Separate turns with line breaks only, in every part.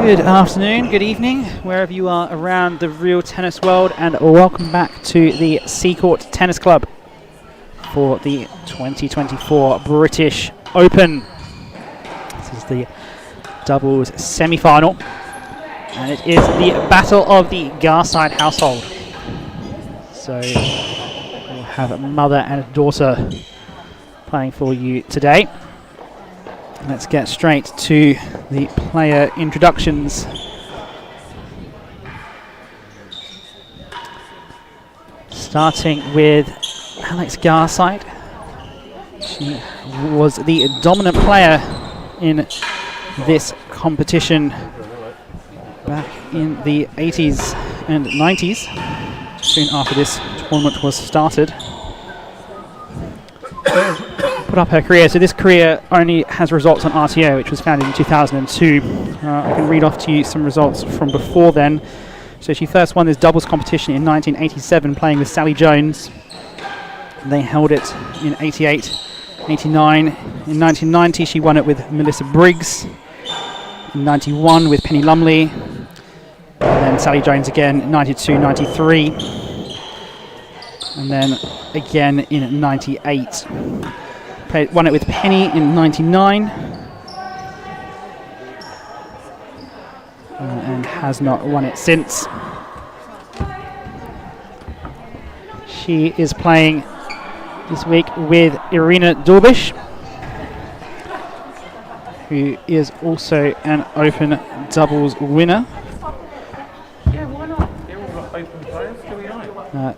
Good afternoon, good evening, wherever you are around the real tennis world, and welcome back to the Seacourt Tennis Club for the 2024 British Open. This is the doubles semi-final, and it is the battle of the Garside household. So we'll have a mother and a daughter playing for you today. Let's get straight to the player introductions. Starting with Alex Garside. She was the dominant player in this competition back in the 80s and 90s, soon after this tournament was started. Put up her career. So this career only has results on RTO, which was founded in 2002. I can read off to you some results from before then. So she first won this doubles competition in 1987 playing with Sally Jones. They held it in 88, 89. In 1990 she won it with Melissa Briggs. In 91 with Penny Lumley. And then Sally Jones again in 92, 93. And then again in 98. Won it with Penny in 99. And has not won it since. She is playing this week with Irina Dulbish, who is also an Open doubles winner.
Yeah, why not? They're all Open players, do we know?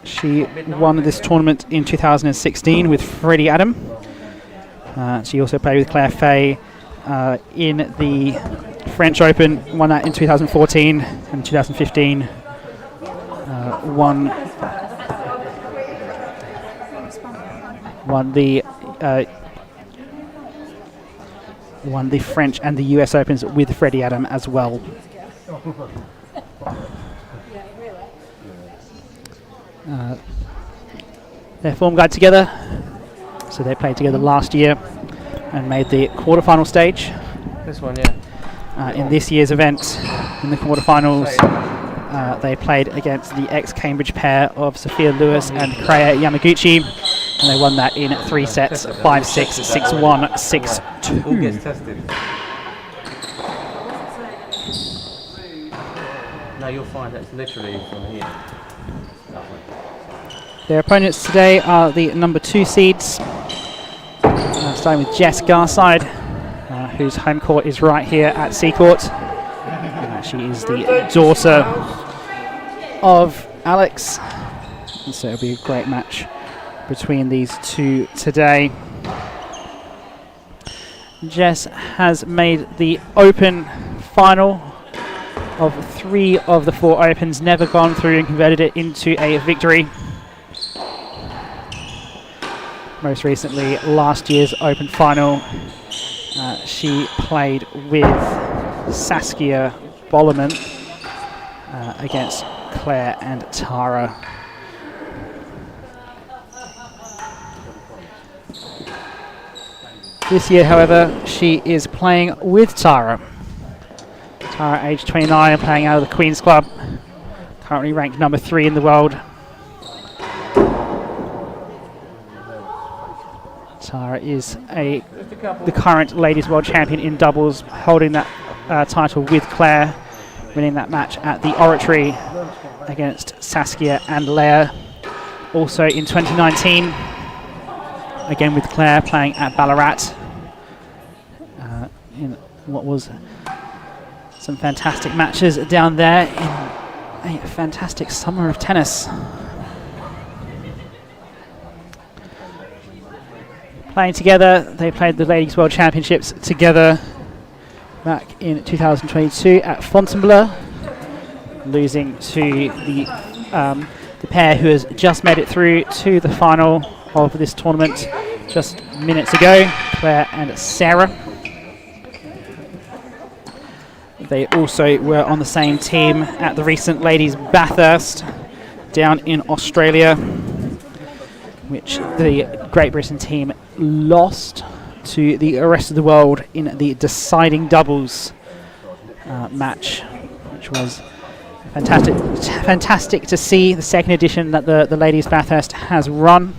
She won this tournament in 2016 with Freddie Adam. She also played with Claire Fay in the French Open, won that in 2014 and 2015. Won the French and the US Opens with Freddie Adam as well. Their form guide together, so they played together last year and made the quarterfinal stage.
This one, yeah.
In this year's event, in the quarterfinals, they played against the ex-Cambridge pair of Sophia Lewis and Kreia Yamaguchi, and they won that in 3 sets, 5-6, 6-1, 6-2.
All gets tested. No, you'll find that's literally from here.
Their opponents today are the number 2 seeds, starting with Jess Garside, whose home court is right here at Seacourt. She is the daughter of Alex, and so it'll be a great match between these two today. Jess has made the Open final of 3 of the 4 Opens, never gone through and converted it into a victory. Most recently, last year's Open final, she played with Saskia Bollerman against Claire and Tara. This year, however, she is playing with Tara. Tara, age 29, playing out of the Queen's Club, currently ranked number 3 in the world. Tara is the current ladies world champion in doubles, holding that title with Claire, winning that match at the Oratory against Saskia and Leah. Also in 2019, again with Claire, playing at Ballarat. in what was some fantastic matches down there in a fantastic summer of tennis. Playing together, they played the Ladies World Championships together back in 2022 at Fontainebleau, losing to the pair who has just made it through to the final of this tournament just minutes ago, Claire and Sarah. They also were on the same team at the recent Ladies Bathurst down in Australia, which the Great Britain team lost to the rest of the world in the deciding doubles match, which was fantastic to see. The second edition that the Ladies Bathurst has run.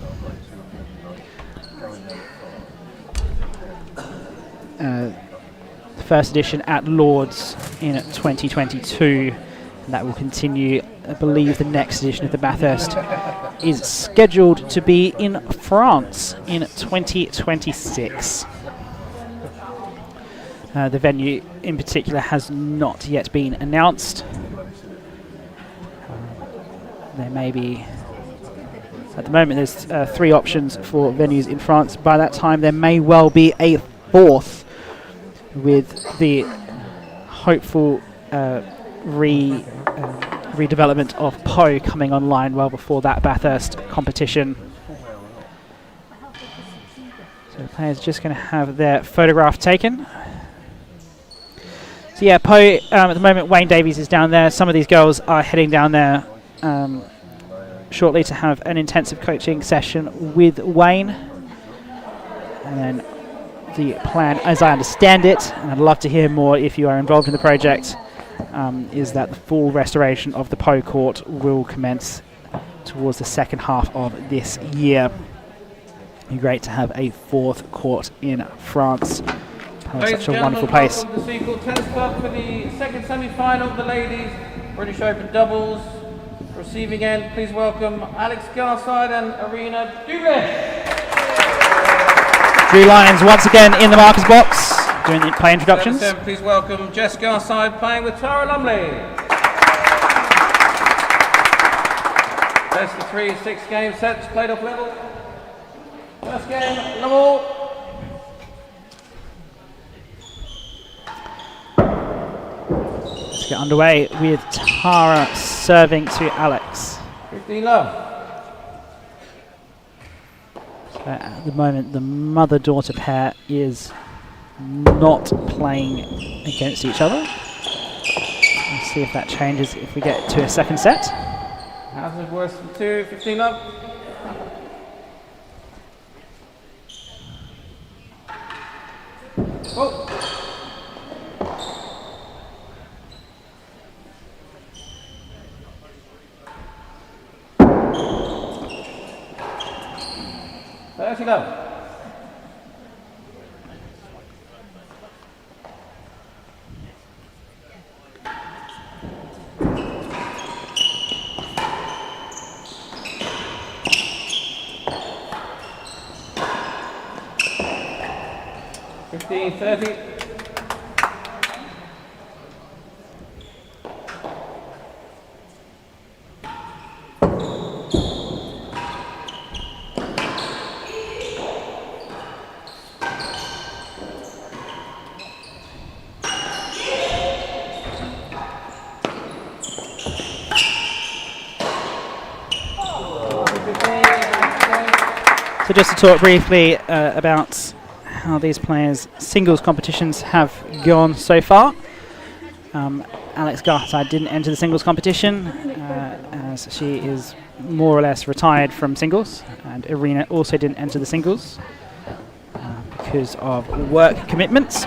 The first edition at Lord's in 2022. And that will continue. I believe the next edition of the Bathurst is scheduled to be in France in 2026. The venue in particular has not yet been announced. There may be, at the moment there's 3 options for venues in France. By that time there may well be a 4th, with the hopeful redevelopment of Po coming online well before that Bathurst competition. So the players are just going to have their photograph taken. So yeah, Po, at the moment Wayne Davies is down there. Some of these girls are heading down there shortly to have an intensive coaching session with Wayne. And then the plan, as I understand it, and I'd love to hear more if you are involved in the project, is that the full restoration of the Po court will commence towards the second half of this year. It'd be great to have a 4th court in France. Such a wonderful place.
Welcome to Seacourt Tennis Club for the second semi-final of the Ladies British Open Doubles. Receiving end, please welcome Alex Garside and Arena Dulbish.
Drew Lyons once again in the markers box doing the play introductions.
Please welcome Jess Garside playing with Tara Lumley. Best of 3, 6-game sets played off level. First game, level.
Let's get underway with Tara serving to Alex.
15 love.
At the moment, the mother-daughter pair is not playing against each other. We'll see if that changes if we get to a second set.
Houses worse than 2, 15 love. Oh. Love. $15.30.
So just to talk briefly about how these players' singles competitions have gone so far. Alex Garside didn't enter the singles competition as she is more or less retired from singles, and Irina also didn't enter the singles because of work commitments.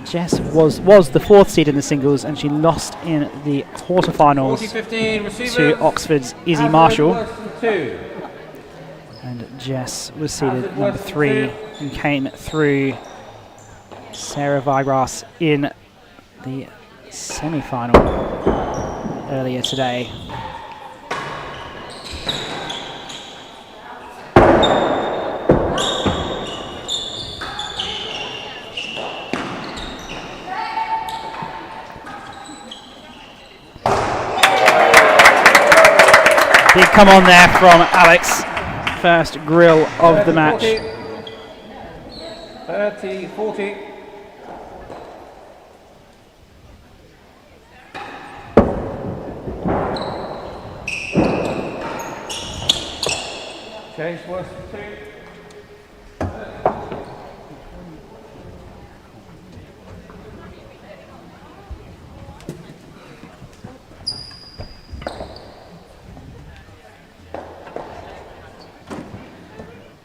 Jess was the 4th seed in the singles, and she lost in the quarterfinals to Oxford's Izzy Marshall. And Jess was seeded number 3 and came through Sarah Vigras in the semi-final earlier today. come on there from Alex. First grill of the match.
30-40. Change worse than 2.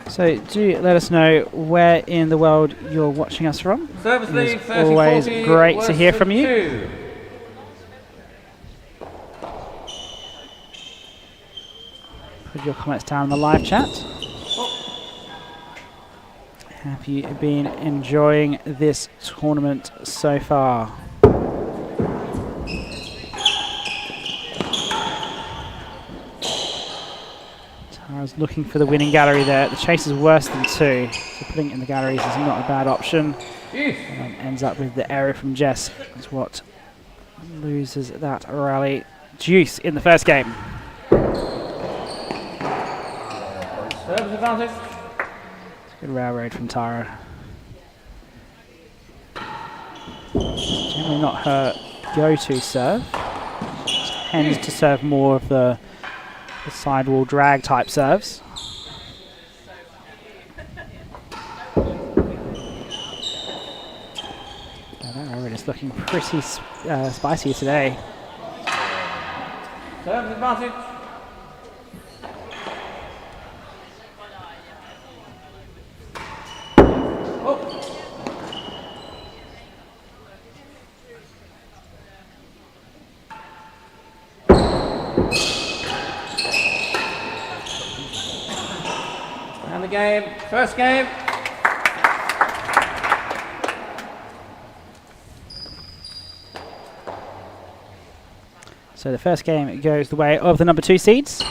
So do let us know where in the world you're watching us from.
Service lead,
It's always
30-40,
great to hear
worse
from
than
you.
2.
Put your comments down in the live chat. Have you been enjoying this tournament so far? Tara's looking for the winning gallery there. The chase is worse than 2, so putting it in the galleries is not a bad option. And ends up with the error from Jess. That's what loses that rally. Deuce in the first game.
Service advantage.
Good railroad from Tara. Generally not her go-to serve. She tends to serve more of the sidewall drag type serves. That railroad is looking pretty spicy today.
Service advantage. And the game, first game.
So the first game goes the way of the number 2 seeds.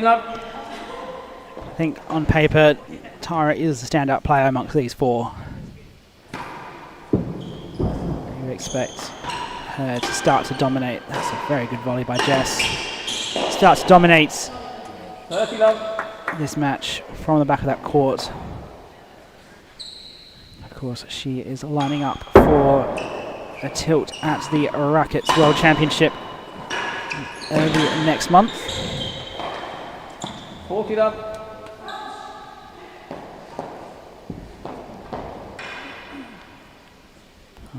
I think on paper, Tara is the standout player amongst these 4. You expect her to start to dominate. That's a very good volley by Jess. Starts to dominate this match from the back of that court. Of course, she is lining up for a tilt at the Rackets World Championship early next month.
40 love.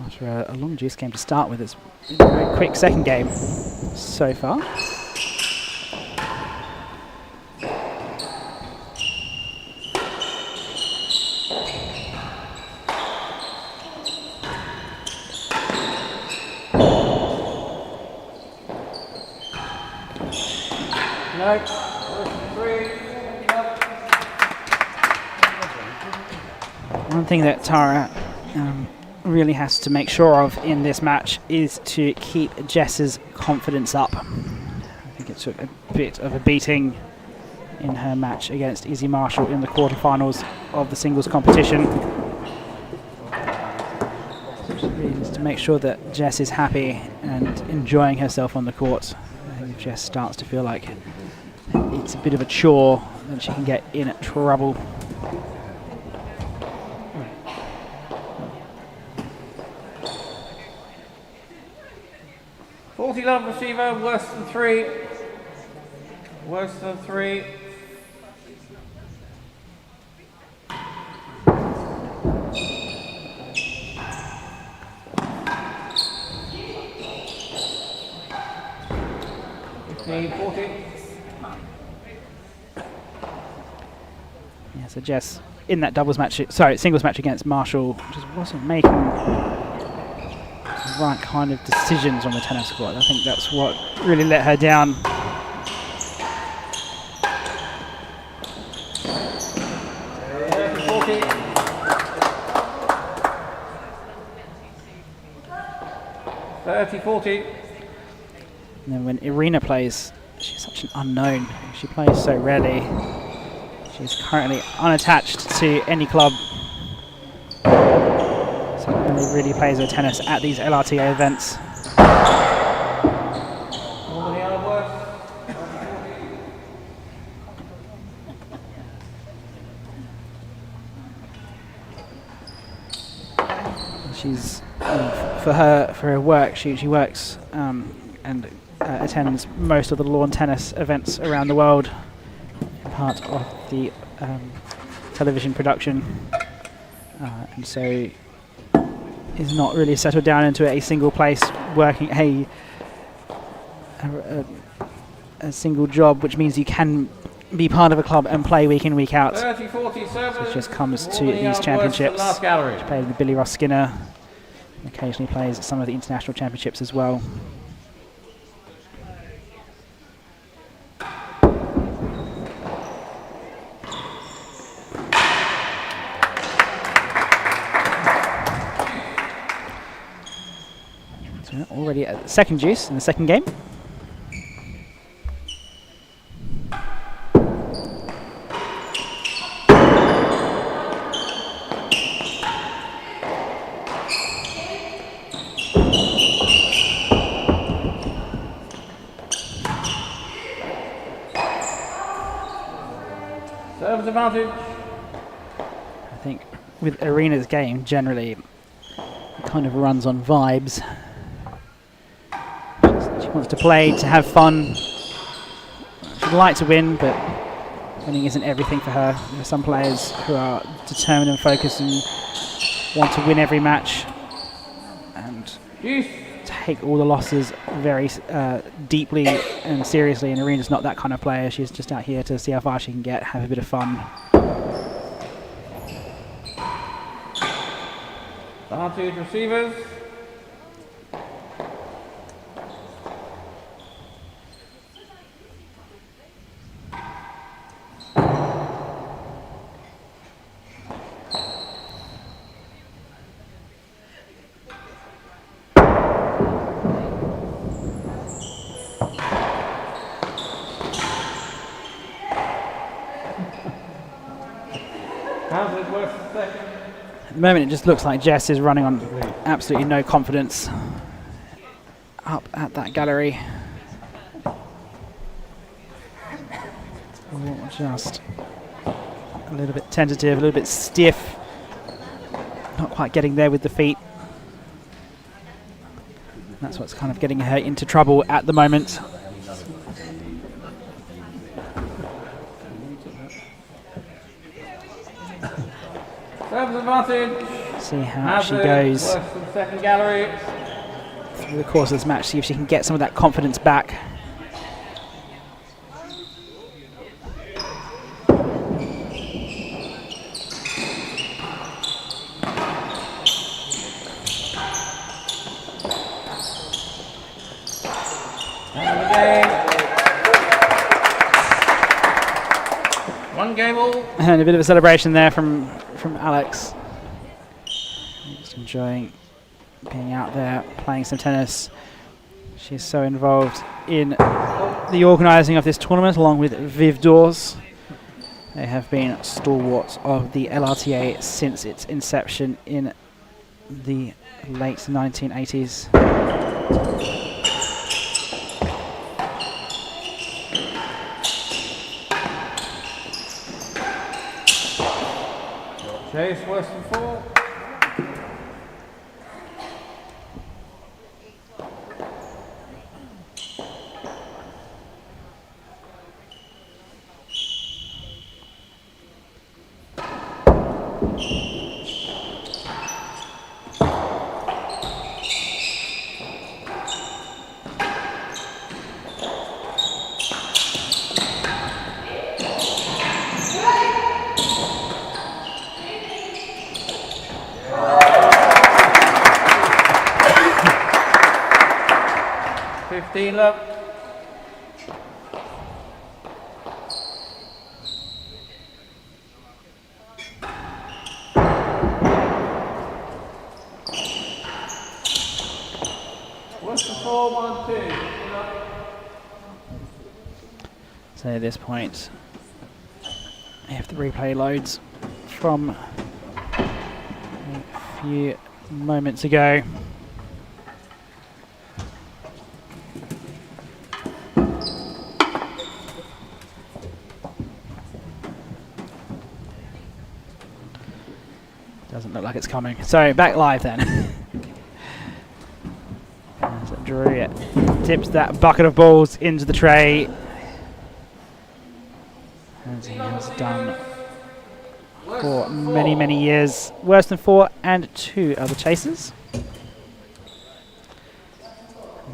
After a long juice game to start with, it's been a very quick second game so far.
No.
One thing that Tara really has to make sure of in this match is to keep Jess's confidence up. I think it took a bit of a beating in her match against Izzy Marshall in the quarterfinals of the singles competition. She really needs to make sure that Jess is happy and enjoying herself on the court. I think if Jess starts to feel like it's a bit of a chore, then she can get in trouble.
Love receiver, worse than 3. Worse than 3.
Yeah, so Jess in that singles match against Marshall, just wasn't making the right kind of decisions on the tennis court. I think that's what really let her down. And then when Irina plays, she's such an unknown. She plays so rarely. She's currently unattached to any club. So only really plays her tennis at these LRTA events. She's for her work. She works and attends most of the lawn tennis events around the world, part of the television production, and so is not really settled down into a single place working a single job, which means you can be part of a club and play week in, week out.
30-40
So it just comes to these championships. She plays with Billy Ross Skinner, and occasionally plays at some of the international championships as well. So already at the second juice in the second game.
Serves advantage.
I think with Irina's game, generally, it kind of runs on vibes. She wants to play, to have fun. She'd like to win, but winning isn't everything for her. There are some players who are determined and focused and want to win every match and take all the losses very deeply and seriously, and Irina's not that kind of player. She's just out here to see how far she can get, have a bit of fun.
Advantage receivers. How's it worth the second?
At the moment, it just looks like Jess is running on absolutely no confidence up at that gallery. Just a little bit tentative, a little bit stiff. Not quite getting there with the feet. That's what's kind of getting her into trouble at the moment.
Serves advantage.
See how she goes
Second gallery.
through the course of this match, see if she can get some of that confidence back.
One game all.
And a bit of a celebration there from Alex. Just enjoying being out there, playing some tennis. She's so involved in the organising of this tournament, along with Viv Dawes. They have been stalwarts of the LRTA since its inception in the late 1980s.
Chase worse than 4. 15 love. Western 4, 1, 2.
So at this point, if the replay loads from a few moments ago. Doesn't look like it's coming. So back live then. So Drew tips that bucket of balls into the tray. As he has done for many, many years. Worse than 4 and 2 other chasers.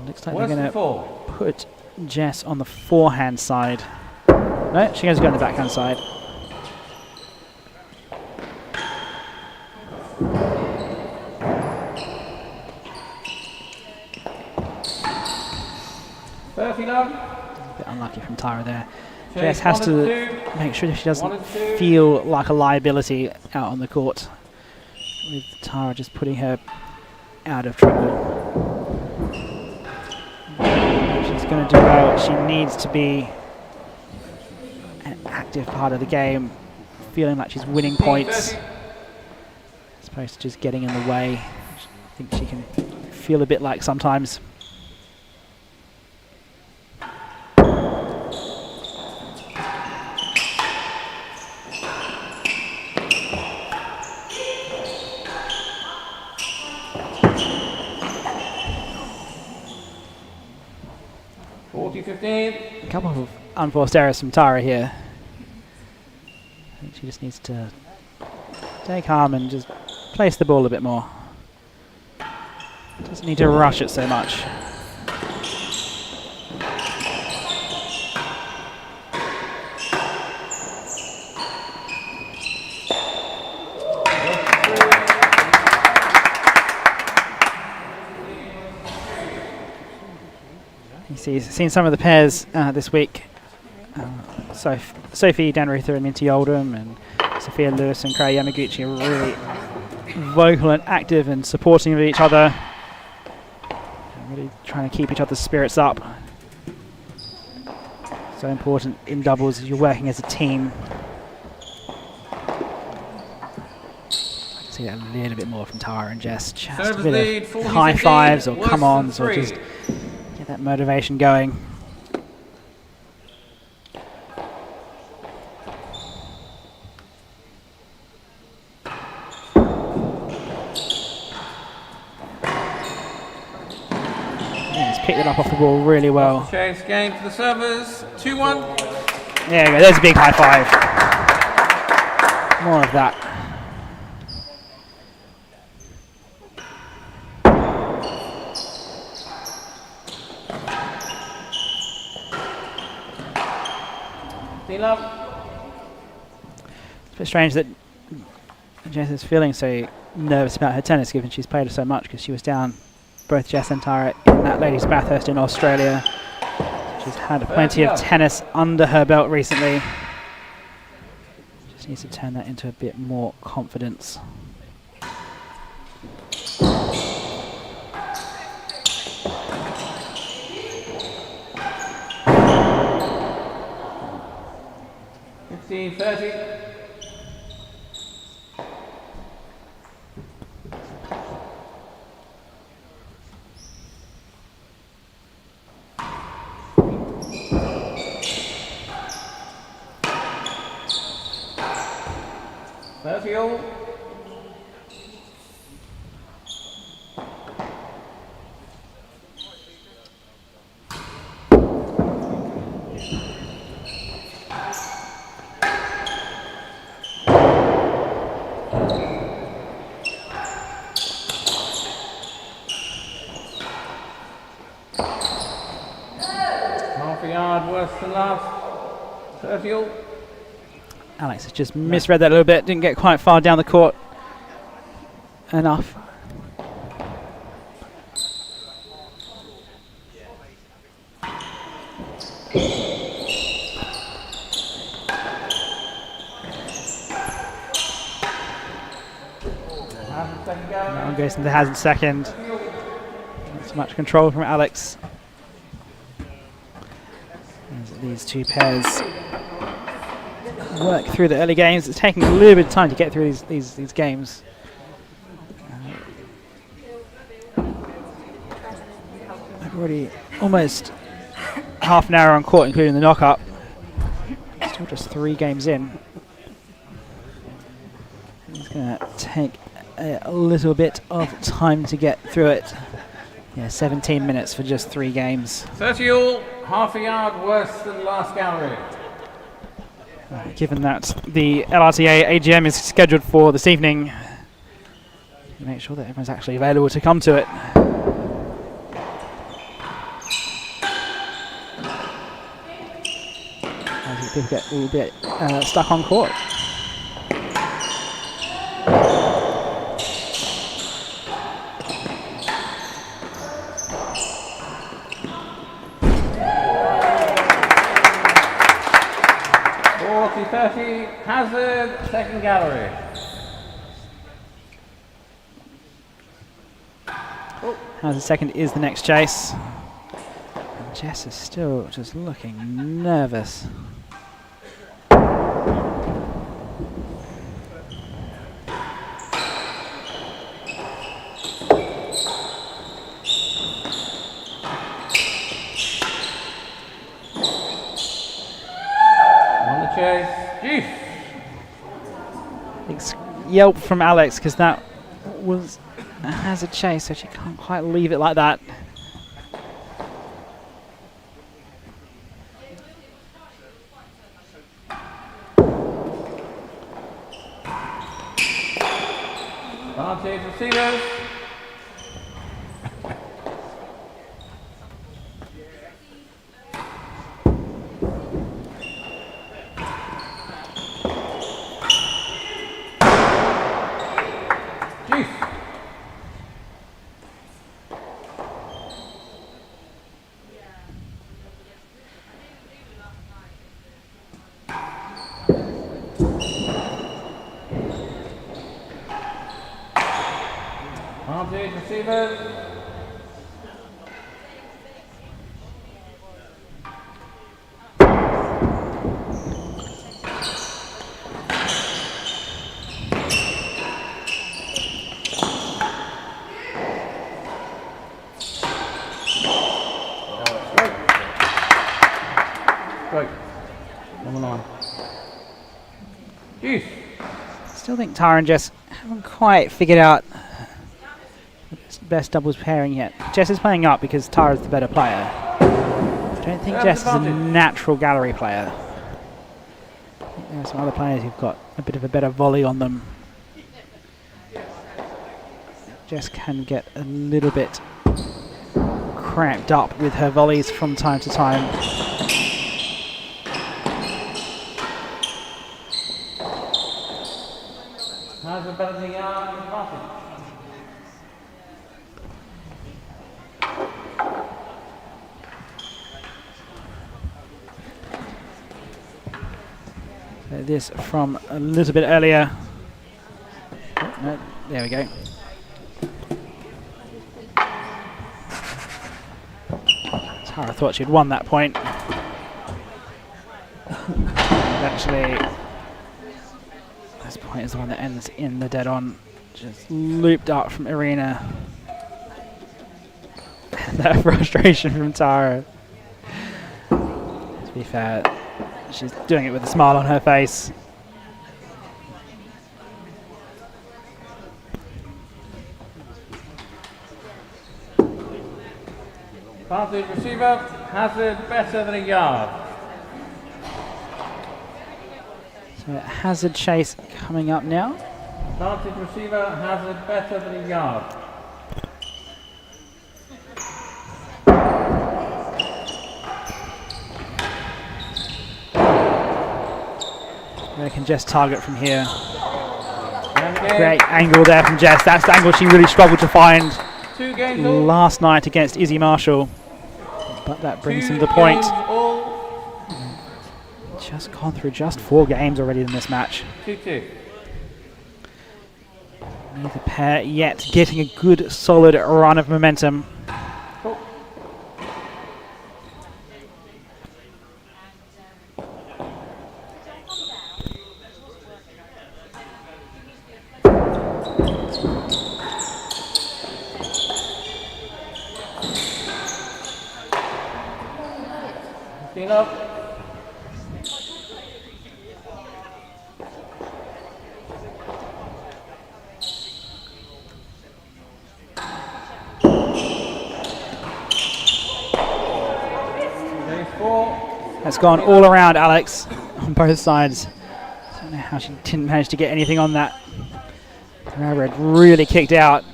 Looks like they're going to put Jess on the forehand side. No, she goes to go on the backhand side. A bit unlucky from T&RA there. Jess has to make sure that she doesn't feel like a liability out on the court, with T&RA just putting her out of trouble. She's going to do well. She needs to be an active part of the game, feeling like she's winning points, as opposed to just getting in the way. I think she can feel a bit like sometimes. A couple of unforced errors from T&RA here. I think she just needs to stay calm and just place the ball a bit more. Doesn't need to rush it so much. Seen some of the pairs this week. Sophie Danruther and Minty Oldham, and Sophia Lewis and Kara Yamaguchi are really vocal and active and supporting of each other. Really trying to keep each other's spirits up. So important in doubles as you're working as a team. I can see that a little bit more from T&RA and Jess. Just a bit of high fives or come-ons or just get that motivation going. Picked it up off the ball really well.
Change game to the servers. 2-1.
There you go. There's a big high five. More of that. It's a bit strange that Jess is feeling so nervous about her tennis, given she's played it so much, because she was down, both Jess and T&RA, in that ladies Bathurst in Australia. She's had plenty of tennis under her belt recently. Just needs to turn that into a bit more confidence.
$15-30. All. Half a yard worse than last. 30 all.
Alex has just misread that a little bit, didn't get quite far down the court enough.
Second
Now goes into the hazard second. Not so much control from Alex. As these two pairs work through the early games. It's taking a little bit of time to get through these games. Already almost half an hour on court, including the knock-up. Still just 3 games in. It's going to take a little bit of time to get through it. Yeah, 17 minutes for just 3 games.
30 all, half a yard worse than last gallery.
Given that the LRTA AGM is scheduled for this evening, make sure that everyone's actually available to come to it. As people get a little bit stuck on court.
Hazard, second gallery.
Hazard second is the next chase. And Jess is still just looking nervous.
On the chase, Jeez.
Yelp from Alex because that was a hazard chase, so she can't quite leave it like that.
Advantage receivers. Advantage receivers. Great. Number 9. Jeez.
Still think Tara and Jess haven't quite figured out the best doubles pairing yet. Jess is playing up because Tara's the better player. I don't think Jess is a natural gallery player. I think there are some other players who've got a bit of a better volley on them. Jess can get a little bit cramped up with her volleys from time to time.
How's it better than the advantage?
This from a little bit earlier. Oh, no, there we go. Tara thought she'd won that point. Actually, this point is the one that ends in the dead on. Just looped up from Irina. That frustration from Tara. To be fair, she's doing it with a smile on her face.
Advantage receiver, hazard better than a yard.
So hazard chase coming up now.
Advantage receiver, hazard better than a yard.
They can just target from here. Great angle there from Jess. That's the angle she really struggled to find last night against Izzy Marshall. But that brings him the point. just gone through just 4 games already in this match.
2-2.
Neither pair yet getting a good solid run of momentum.
Cool. Clean up.
That's gone all around Alex on both sides. I don't know how she didn't manage to get anything on that. Railroad really kicked out.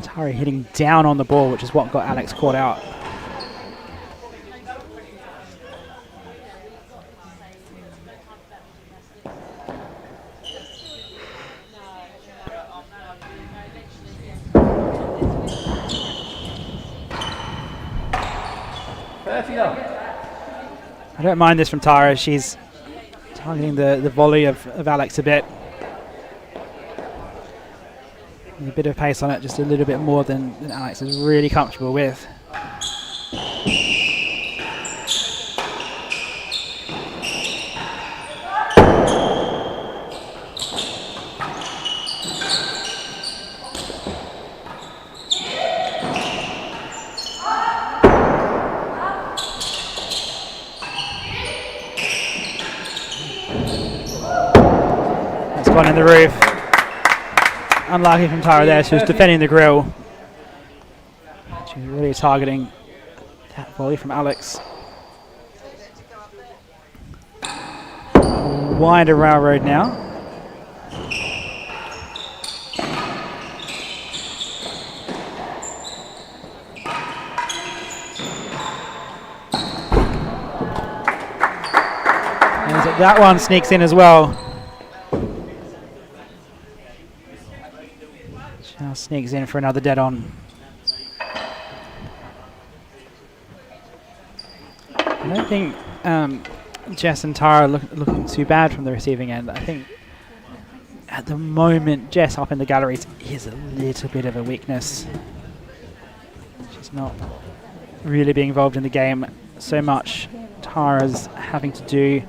T&RA hitting down on the ball, which is what got Alex caught out. I don't mind this from T&RA. She's targeting the volley of Alex a bit. With a bit of pace on it, just a little bit more than Alex is really comfortable with. One in the roof. Unlucky from T&RA there. She was defending the grill. She was really targeting that volley from Alex. Wider railroad now. And that one sneaks in as well. Now sneaks in for another dead on. I don't think Jess and T&RA looking too bad from the receiving end. I think at the moment Jess up in the galleries is a little bit of a weakness. She's not really being involved in the game so much. T&RA's having to do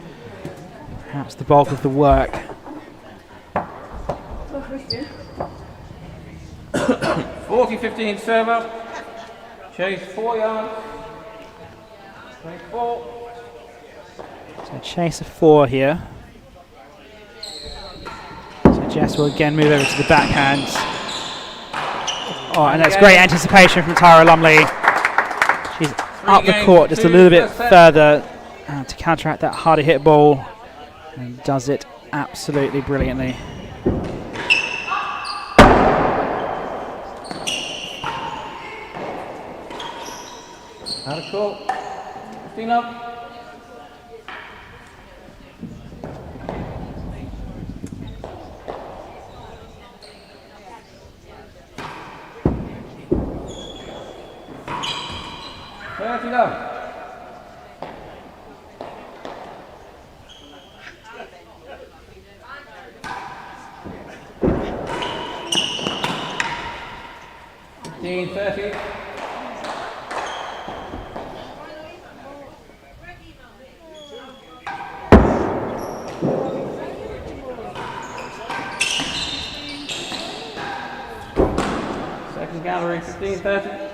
perhaps the bulk of the work.
40-15 server. Chase 4 yards. 24.
So chase of 4 here. So Jess will again move over to the backhand. Oh, and that's great anticipation from T&RA Lumley. She's up the court just a little bit further to counteract that harder hit ball, and does it absolutely brilliantly.
Out of court. 15 up. Up. Second gallery, 15-30.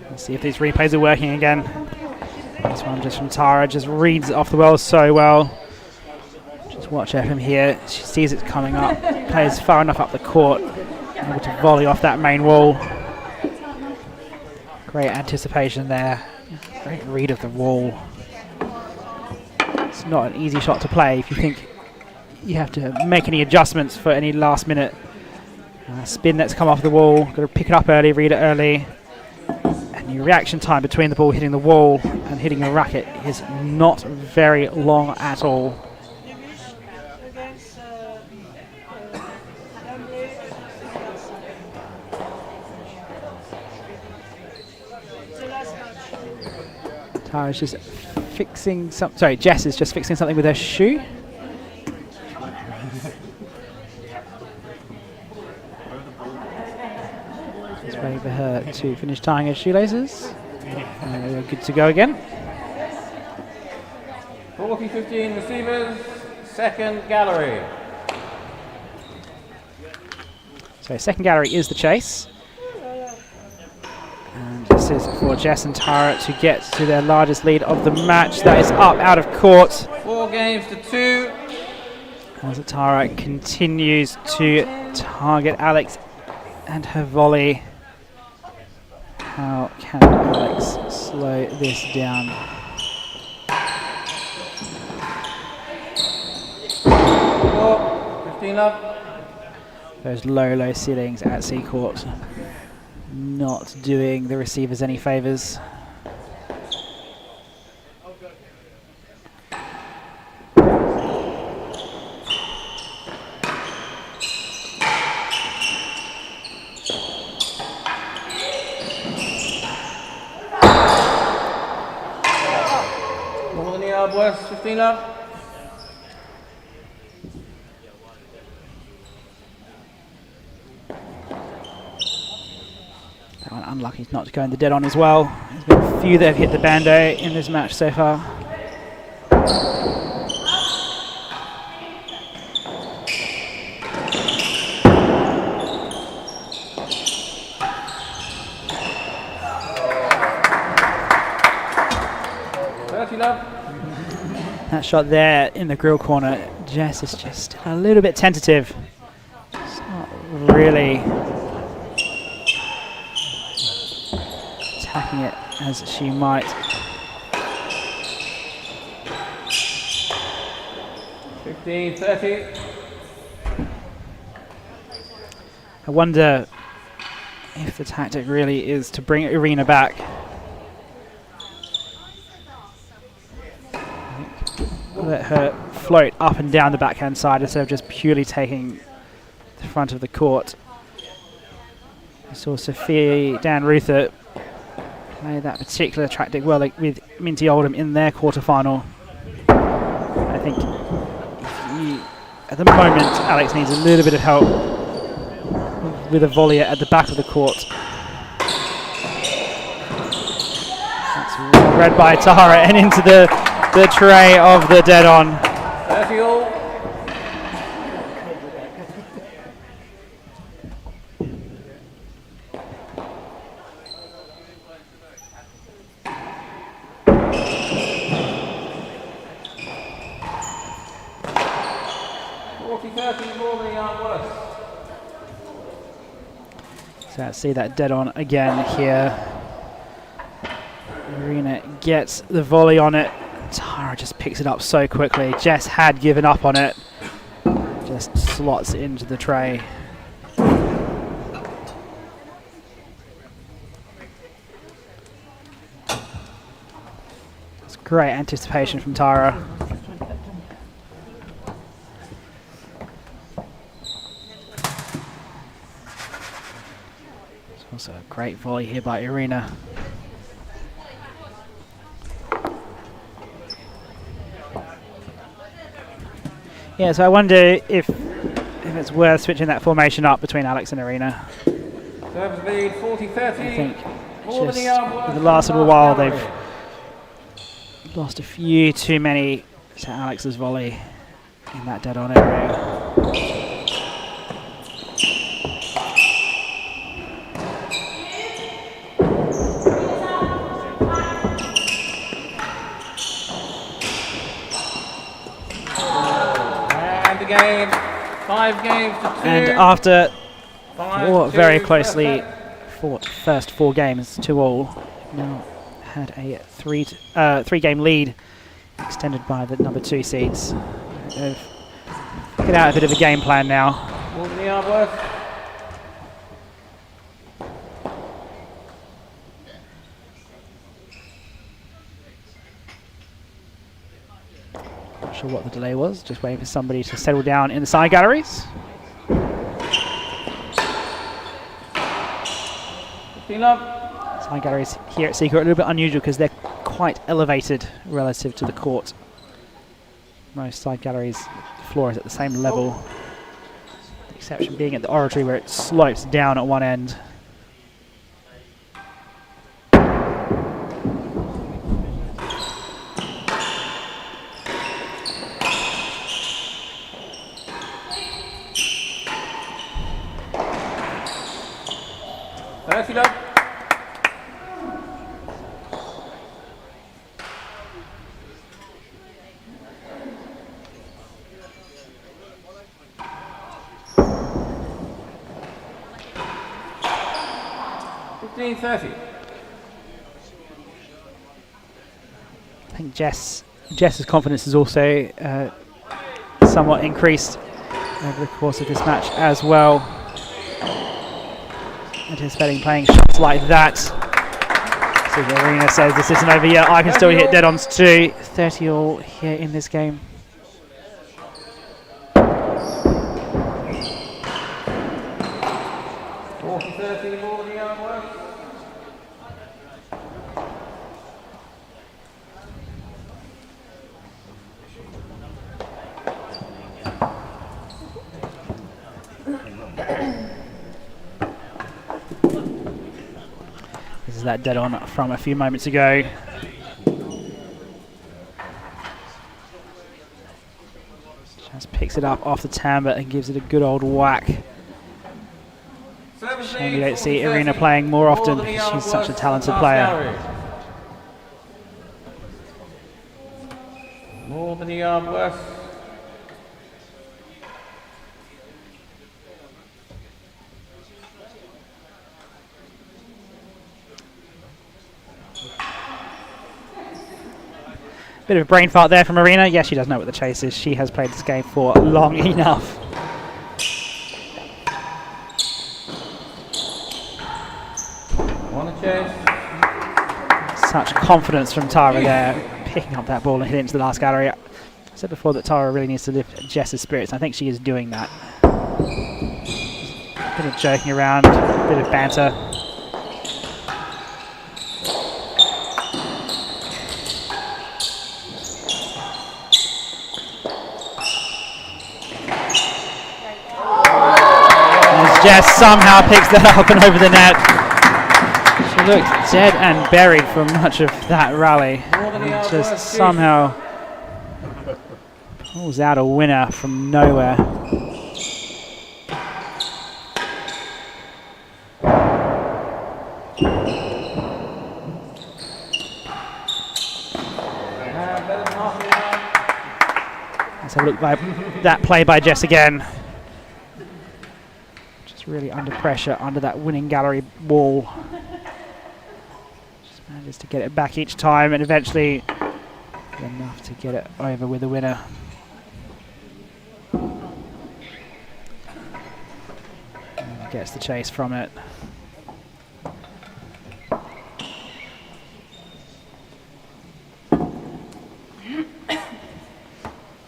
Let's see if these replays are working again. This one just from T&RA, just reads it off the well so well. Just watch her from here. She sees it coming up, plays far enough up the court, able to volley off that main wall. Great anticipation there. Great read of the wall. It's not an easy shot to play if you think you have to make any adjustments for any last minute spin that's come off the wall. Got to pick it up early, read it early. The reaction time between the ball hitting the wall and hitting a racket is not very long at all. Tara's just fixing some. Sorry, Jess is just fixing something with her shoe. She's waiting for her to finish tying her shoelaces. We're good to go again.
40-15 receivers, second gallery.
So second gallery is the chase. And this is for Jess and Tara to get to their largest lead of the match. That is up out of court.
4 games to 2.
As Tara continues to target Alex and her volley. How can Alex slow this down?
15 up.
Those low ceilings at Seacourt not doing the receivers any favours.
More than the yard west, 15 up.
That one unlucky not to go in the dead on as well. There's been a few that have hit the bando in this match so far. That shot there in the grill corner, Jess is just a little bit tentative. It's not really attacking it as she might.
15-30.
I wonder if the tactic really is to bring Irina back. Let her float up and down the backhand side instead of just purely taking the front of the court. I saw Sophie Dan Ruther play that particular tactic well with Minty Oldham in their quarterfinal. I think at the moment Alex needs a little bit of help with a volley at the back of the court. That's read by Tara and into the tray of the dead on.
30 all.
So let's see that dead on again here. Irina gets the volley on it. Tara just picks it up so quickly. Jess had given up on it. Just slots into the tray. It's great anticipation from Tara. It's also a great volley here by Irina. Yeah, so I wonder if it's worth switching that formation up between Alex and Irina.
Service lead 40-30.
I think just with the last little while they've lost a few too many to Alex's volley in that dead on area.
Game, 5 games to 2.
And after very closely fought first 4 games, 2-all, now had a 3-game lead extended by the number 2 seeds. They've figured out a bit of a game plan now. sure what the delay was, just waiting for somebody to settle down in the side galleries.
15 love.
Side galleries here at Seacourt are a little bit unusual because they're quite elevated relative to the court. Most side galleries, the floor is at the same level. The exception being at the oratory where it slopes down at one end.
Love. $15.30.
I think Jess's confidence is also somewhat increased over the course of this match as well. Anticipating playing shots like that. So the Arena says this isn't over yet. I can still hit dead-ons too. 30 all here in this game. This is that dead on from a few moments ago. Just picks it up off the timbre and gives it a good old whack. Shame we don't see Arena playing more often because she's such a talented player.
More than a yard worth.
Bit of a brain fart there from Arena. Yes, she does know what the chase is. She has played this game for long enough. Such confidence from T&RA there, picking up that ball and hitting it into the last gallery. I said before that T&RA really needs to lift Jess's spirits. I think she is doing that. Bit of joking around, bit of banter. Jess somehow picks that up and over the net. She looked dead and buried for much of that rally. And just somehow pulls out a winner from nowhere. Let's have a look at that play by Jess again. Really under pressure, under that winning gallery wall. Just manages to get it back each time and eventually enough to get it over with the winner. And gets the chase from it.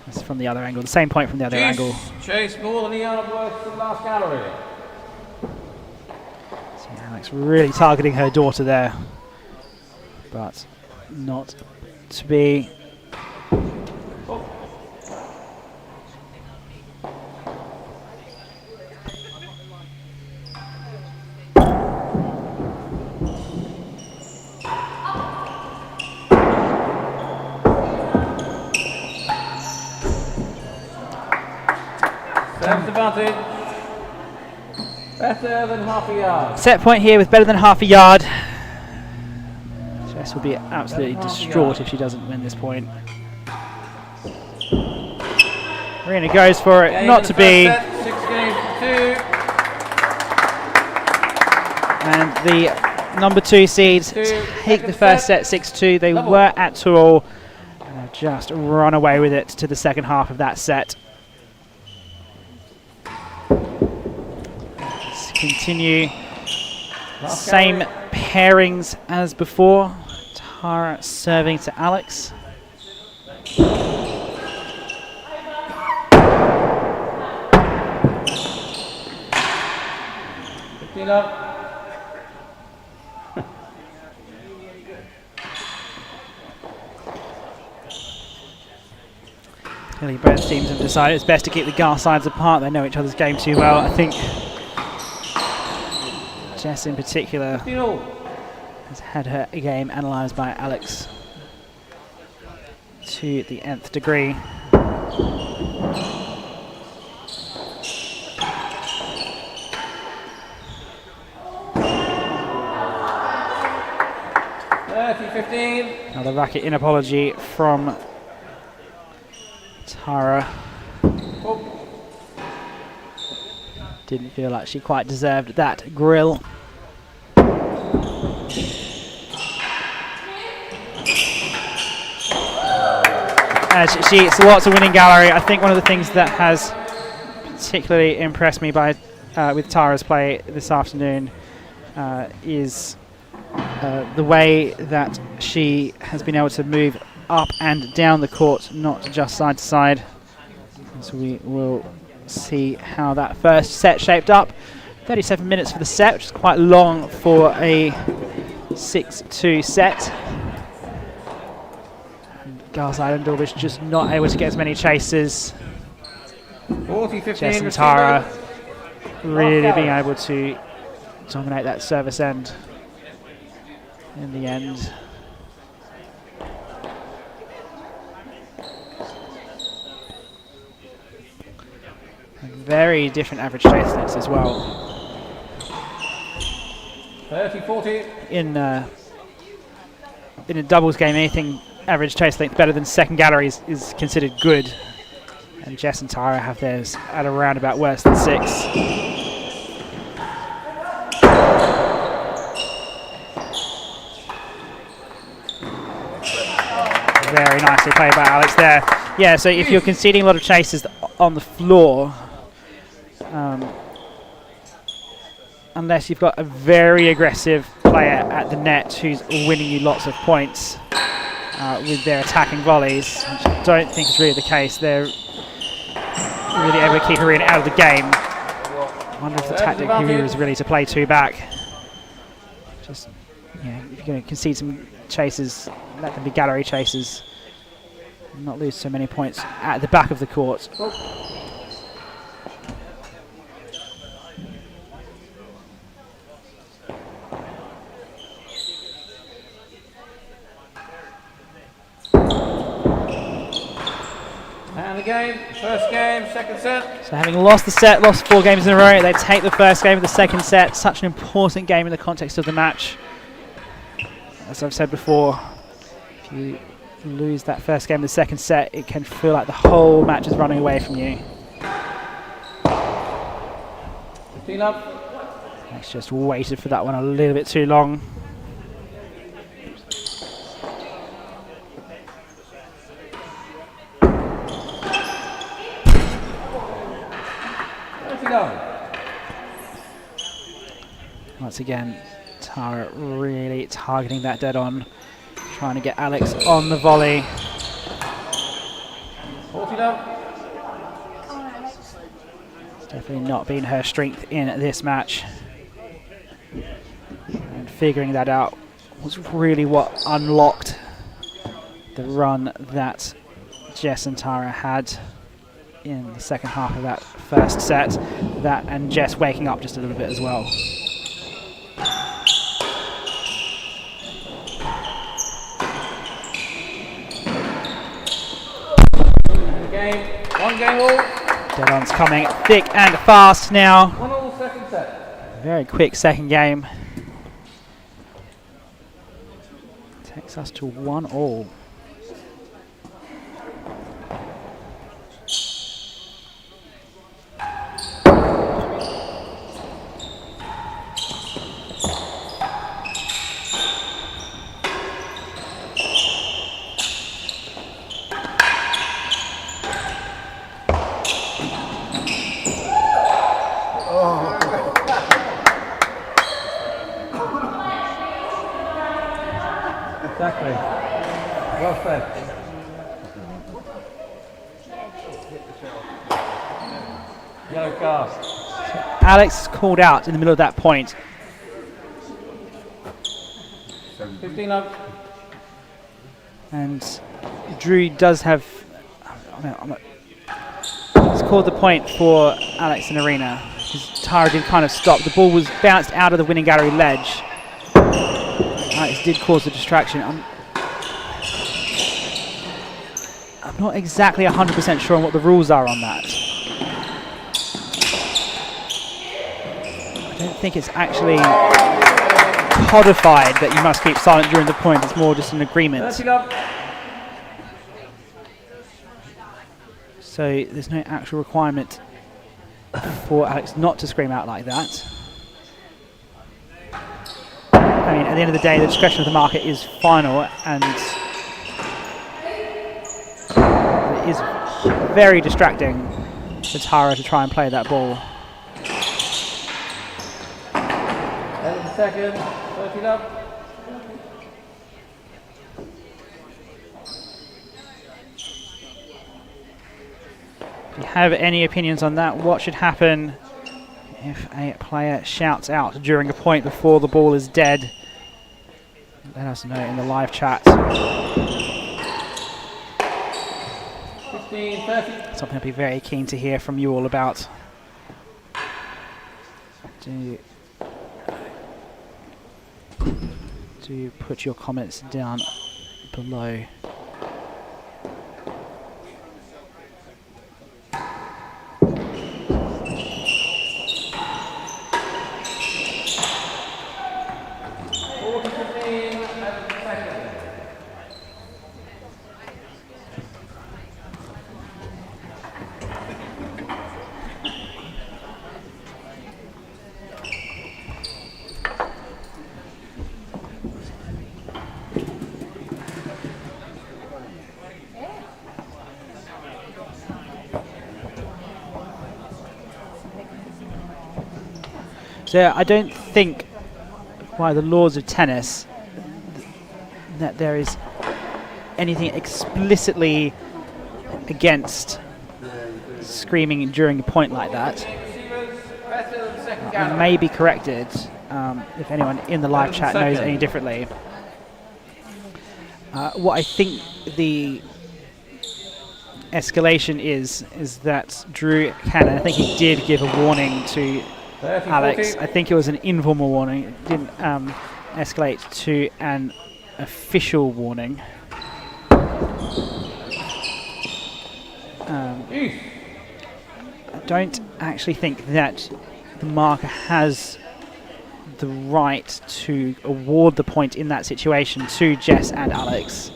That's from the other angle, the same point from the other angle.
Chase more than a yard worth to the last gallery.
Alex really targeting her daughter there, but not to be.
Oh. Service advantage. Better than half a yard.
Set point here with better than half a yard. Jess will be absolutely distraught if she doesn't win this point. Arena goes for it, not to be.
6 games to 2.
And the number 2 seeds take the first set 6-2. They were at 2-all and have just run away with it to the second half of that set. Continue same pairings as before. T&RA serving to Alex.
15 up.
Clearly both teams have decided it's best to keep the Garsides apart. They know each other's game too well. I think Jess in particular
15 all.
has had her game analysed by Alex to the nth degree. Another racket in apology from T&RA. Didn't feel like she quite deserved that grill. She hits lots of winning gallery. I think one of the things that has particularly impressed me by with T&RA's play this afternoon is the way that she has been able to move up and down the court, not just side to side. So we will see how that first set shaped up. 37 minutes for the set, which is quite long for a 6-2 set. And Garside and Dulbish just not able to get as many chases.
40-15.
Jess and T&RA really being able to dominate that service end in the end. Very different average chase lengths as well.
30-40.
In a doubles game, anything average chase length better than second gallery is considered good. And Jess and T&RA have theirs at around about worse than 6. Very nicely played by Alex there. Yeah, so if you're conceding a lot of chases on the floor, unless you've got a very aggressive player at the net who's winning you lots of points with their attacking volleys, which I don't think is really the case. They're really able to keep Arena out of the game. I wonder if the tactic here is really to play two back. Just, yeah, if you're going to concede some chases, let them be gallery chases, and not lose so many points at the back of the court.
And the game, first game, second set.
So having lost the set, lost 4 games in a row, they take the first game of the second set. Such an important game in the context of the match. As I've said before, if you lose that first game of the second set, it can feel like the whole match is running away from you.
15 up.
Alex just waited for that one a little bit too long. Once again, T&RA really targeting that dead on, trying to get Alex on the volley.
40 down.
It's definitely not been her strength in this match. And figuring that out was really what unlocked the run that Jess and T&RA had in the second half of that first set. That and Jess waking up just a little bit as well.
One game all.
Dead-on's coming thick and fast now.
1-all second set.
Very quick second game. Takes us to 1-all.
Exactly. Well said. Yellow card.
Alex called out in the middle of that point.
15 up.
And Drew does have... It's called the point for Alex and Arena. Tara did kind of stop. The ball was bounced out of the winning gallery ledge. Alex did cause the distraction. I'm not exactly 100% sure on what the rules are on that. I don't think it's actually codified that you must keep silent during the point. It's more just an agreement. So there's no actual requirement for Alex not to scream out like that. I mean, at the end of the day, the discretion of the market is final, and it is very distracting for Tara to try and play that ball.
End of the second, 13 up.
If you have any opinions on that, what should happen if a player shouts out during a point before the ball is dead? Let us know in the live chat.
15, 30.
Something I'd be very keen to hear from you all about. Do put your comments down below. So I don't think, by the laws of tennis, that there is anything explicitly against screaming during a point like that. I may be corrected if anyone in the live chat knows any differently. What I think the escalation is that Drew can, and I think he did give a warning to Alex. I think it was an informal warning. It didn't escalate to an official warning. I don't actually think that the marker has the right to award the point in that situation to Jess and Alex.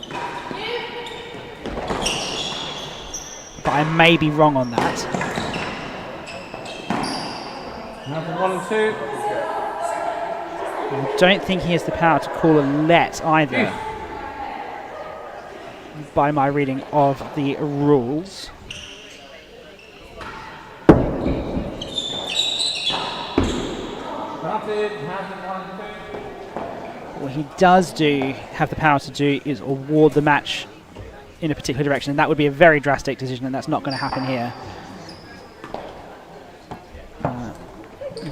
But I may be wrong on that.
Number 1 and 2.
I don't think he has the power to call a let either, by my reading of the rules. What he does have the power to do is award the match in a particular direction, and that would be a very drastic decision, and that's not going to happen here.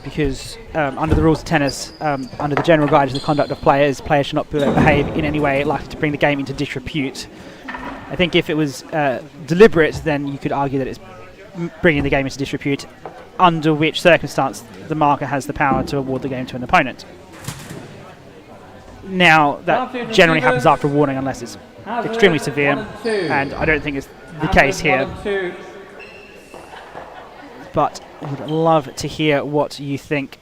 Because under the rules of tennis, under the general guide to the conduct of players should not behave in any way likely to bring the game into disrepute. I think if it was deliberate, then you could argue that it's bringing the game into disrepute, under which circumstance the marker has the power to award the game to an opponent. Now, that generally happens after a warning unless it's extremely severe, and I don't think it's the case here. But I would love to hear what you think.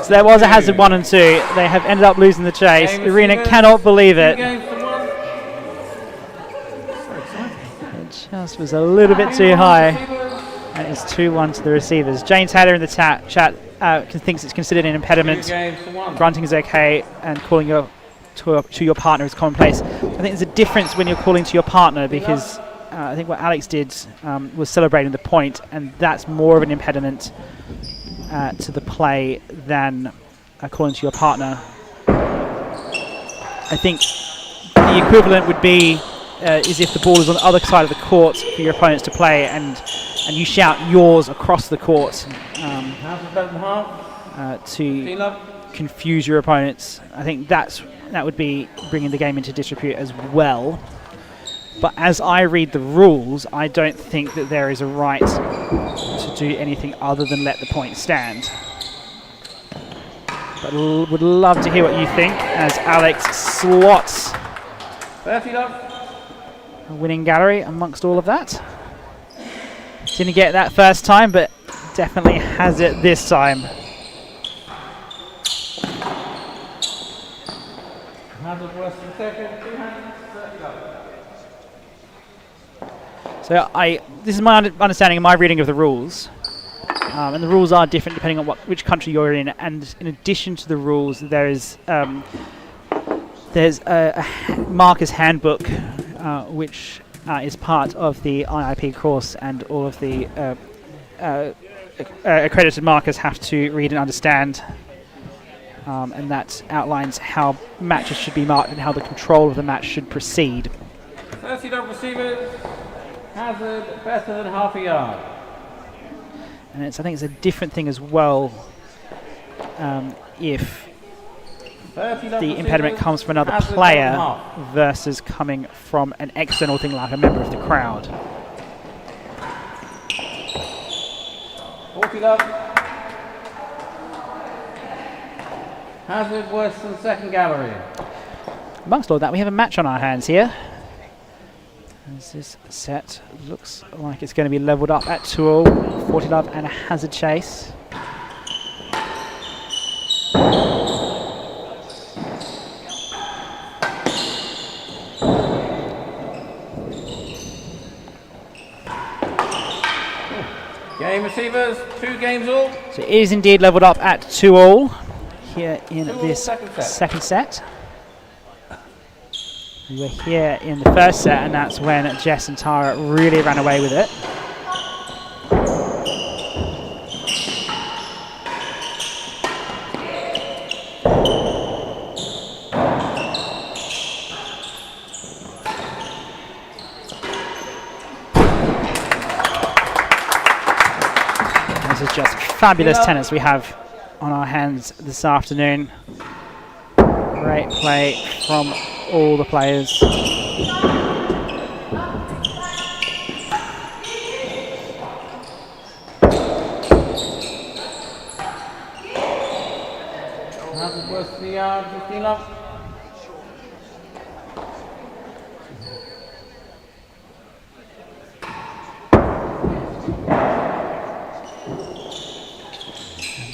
So there was a hazard 1 and 2. They have ended up losing the chase. Arena cannot believe it. It just was a little bit too high. And it's 2-1 to the receivers. Jane Taylor in the chat thinks it's considered an impediment. Grunting is okay, and calling to your partner is commonplace. I think there's a difference when you're calling to your partner, because I think what Alex did was celebrating the point, and that's more of an impediment to the play than calling to your partner. I think the equivalent would be is if the ball is on the other side of the court for your opponents to play, and you shout yours across the court to confuse your opponents. I think that would be bringing the game into disrepute as well. But as I read the rules, I don't think that there is a right to do anything other than let the point stand. But would love to hear what you think as Alex slots a winning gallery amongst all of that. Didn't get that first time, but definitely has it this time. So this is my understanding and my reading of the rules. And the rules are different depending on which country you're in. And in addition to the rules, there's a marker's handbook, which is part of the IIP course, and all of the accredited markers have to read and understand. And that outlines how matches should be marked and how the control of the match should proceed.
30 receivers, hazard better than half a yard.
And I think it's a different thing as well if the impediment comes from another player versus coming from an external thing like a member of the crowd.
40 love. Hazard worse than second gallery.
Amongst all that, we have a match on our hands here. As this set looks like it's going to be levelled up at 2-all, 40 love and a hazard chase.
Game receivers, 2 games all.
So it is indeed levelled up at 2-all here in this second set. We were here in the first set, and that's when Jess and Tara really ran away with it. This is just fabulous tennis we have on our hands this afternoon. Great play from all the players.
Worse than the yard, 15 love.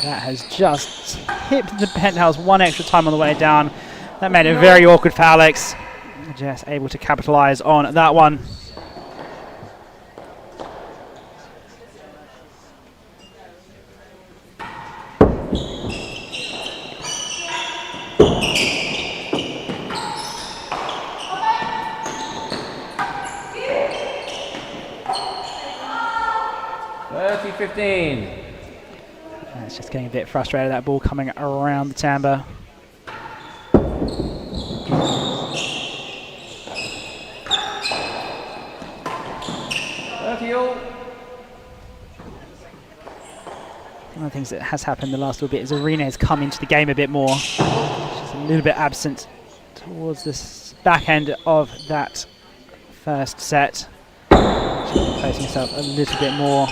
That has just hit the penthouse one extra time on the way down. That made it very awkward for Alex. Just able to capitalise on that one. It's just getting a bit frustrated, that ball coming around the timbre. One of the things that has happened the last little bit is Arena has come into the game a bit more. She's a little bit absent towards the back end of that first set. She's placing herself a little bit more.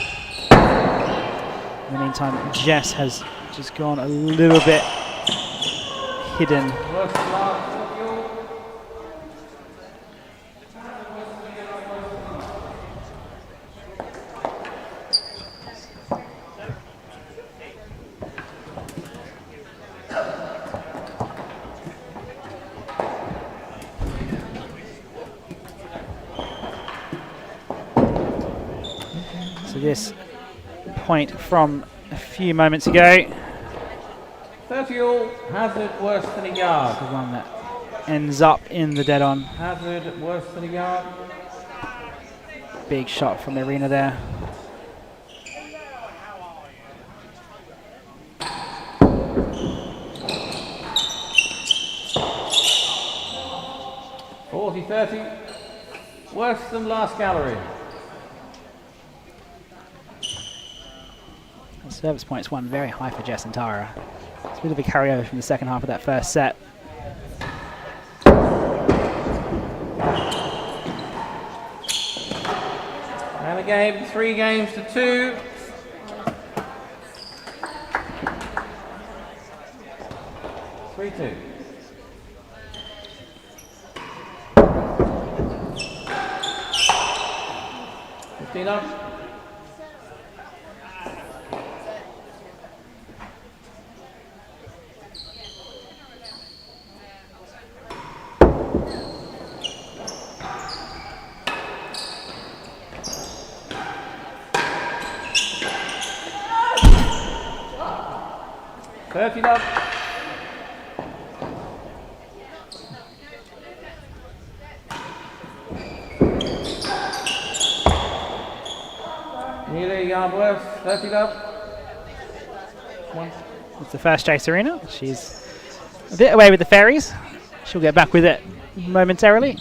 In the meantime, Jess has just gone a little bit hidden. So this point from a few moments ago.
30-all, hazard worse than a yard.
The one that ends up in the dead on.
Hazard worse than a yard.
Big shot from the arena there.
(40-30). Worse than last gallery.
The service points won very high for Jess and Tara. It's a bit of a carryover from the second half of that first set.
And a game, 3 games to 2. (3-2). Up. Up. Nearly a yard worse, 30 up.
It's the first chase arena. She's a bit away with the fairies. She'll get back with it momentarily.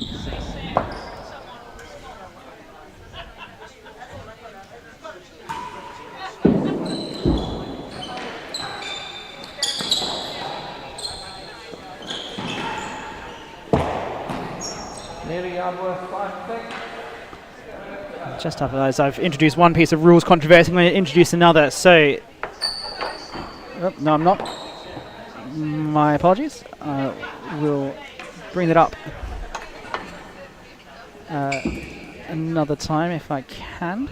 Nearly a yard worse, 5-6.
Just after those, I've introduced one piece of rules controversy. I'm going to introduce another. So, oh, no, I'm not. My apologies. We'll bring that up another time if I can.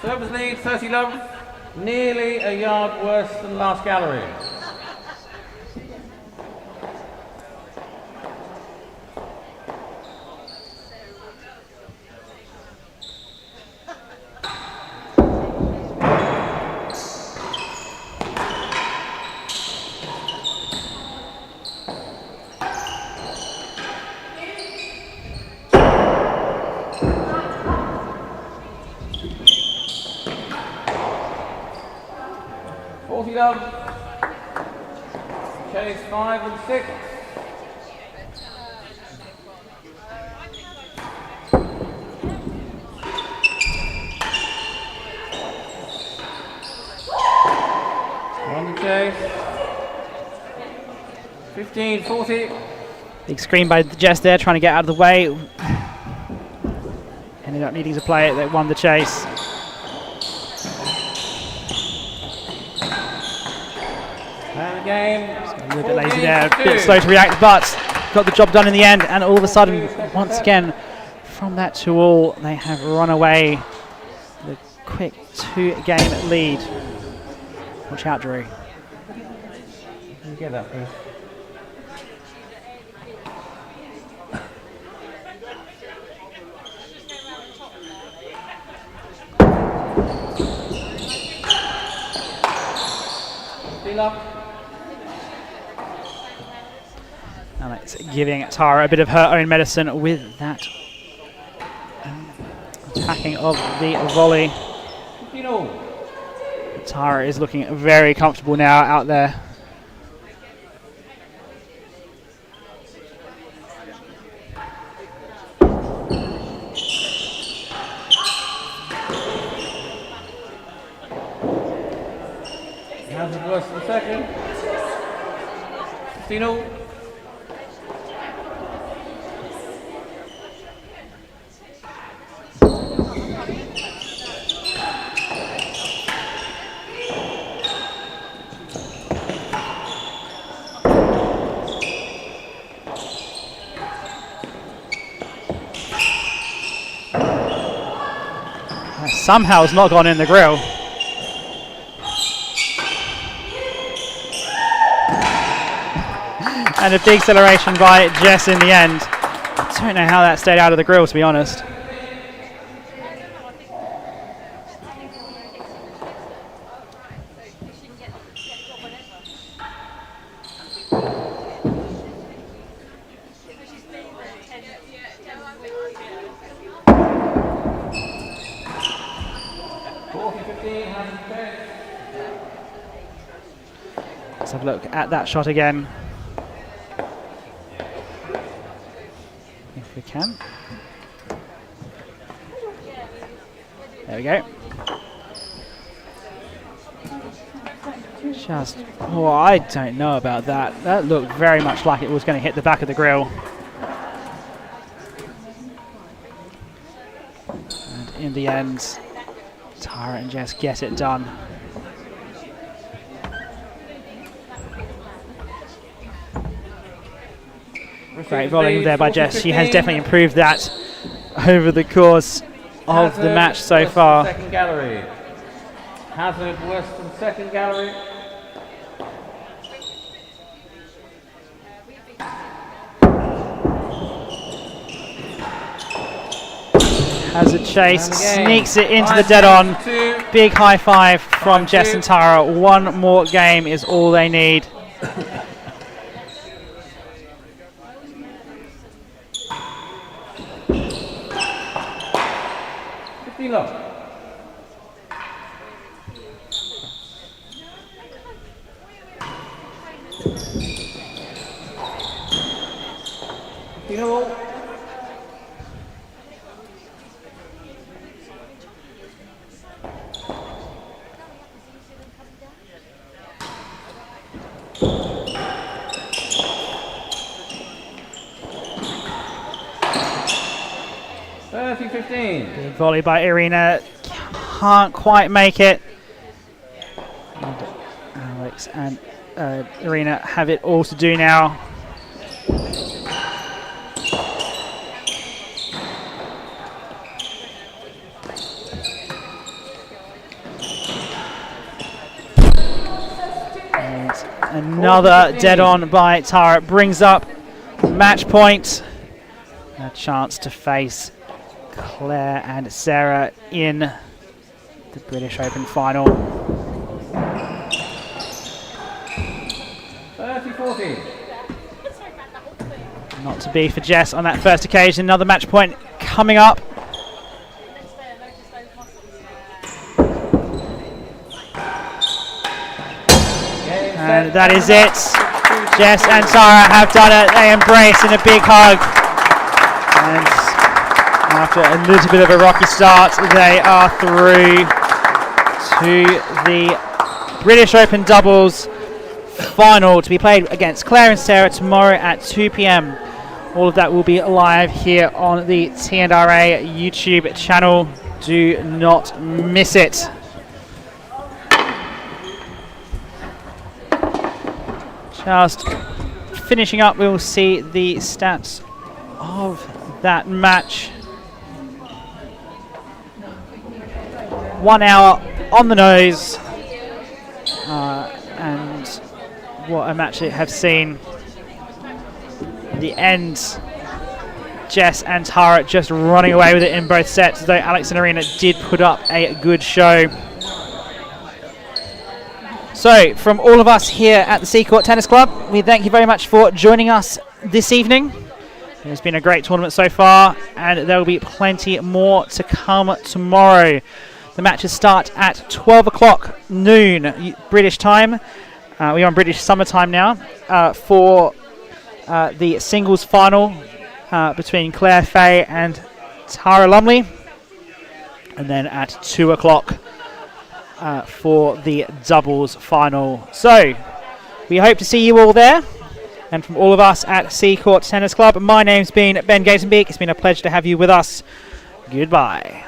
Service lead, 30 love. Nearly a yard worse than last gallery. Chase 5 and 6. On the chase. 15-40.
Big screen by Jess there, trying to get out of the way. Ended up needing to play it. They won the chase.
Game.
A little bit lazy there, a bit slow to react, but got the job done in the end. And all of a sudden, once again, from that 2-all, they have run away with a quick 2-game lead. Watch out, Drew.
You get that, Chris. Up.
Alex giving Tara a bit of her own medicine with that attacking of the volley. Tara is looking very comfortable now out there.
How's it worse than second? 15-0.
Somehow has not gone in the grill. And a big acceleration by Jess in the end. I don't know how that stayed out of the grill, to be honest. Let's have a look at that shot again. If we can. There we go. Just, oh, I don't know about that. That looked very much like it was going to hit the back of the grill. And in the end, T&RA and Jess get it done. Great volleying there by Jess. She has definitely improved that over the course of the match so far.
Second gallery. Hazard Western second gallery.
Hazard chase, sneaks it into the dead on. Big high five from Jess and T&RA. One more game is all they need. Big volley by Irina, can't quite make it. And Alex and Irina have it all to do now. And another dead on by T&RA brings up match point. A chance to face Claire and Sarah in the British Open final.
30-40.
Not to be for Jess on that first occasion. Another match point coming up. And that is it. Jess and T&RA have done it. They embrace in a big hug. And after a little bit of a rocky start, they are through to the British Open doubles final to be played against Claire and Sarah tomorrow at 2 p.m. All of that will be live here on the T&RA YouTube channel. Do not miss it. Just finishing up, we'll see the stats of that match. 1 hour on the nose, and what a match it have seen. In the end, Jess and T&RA just running away with it in both sets, though Alex and Irina did put up a good show. So, from all of us here at the Seacourt Tennis Club, we thank you very much for joining us this evening. It's been a great tournament so far, and there will be plenty more to come tomorrow. The matches start at 12 o'clock noon British time. We're on British summer time now for the singles final between Claire Fay and Tara Lumley. And then at 2 o'clock for the doubles final. So, we hope to see you all there. And from all of us at Seacourt Tennis Club, my name's been Ben Gatenbeek. It's been a pleasure to have you with us. Goodbye.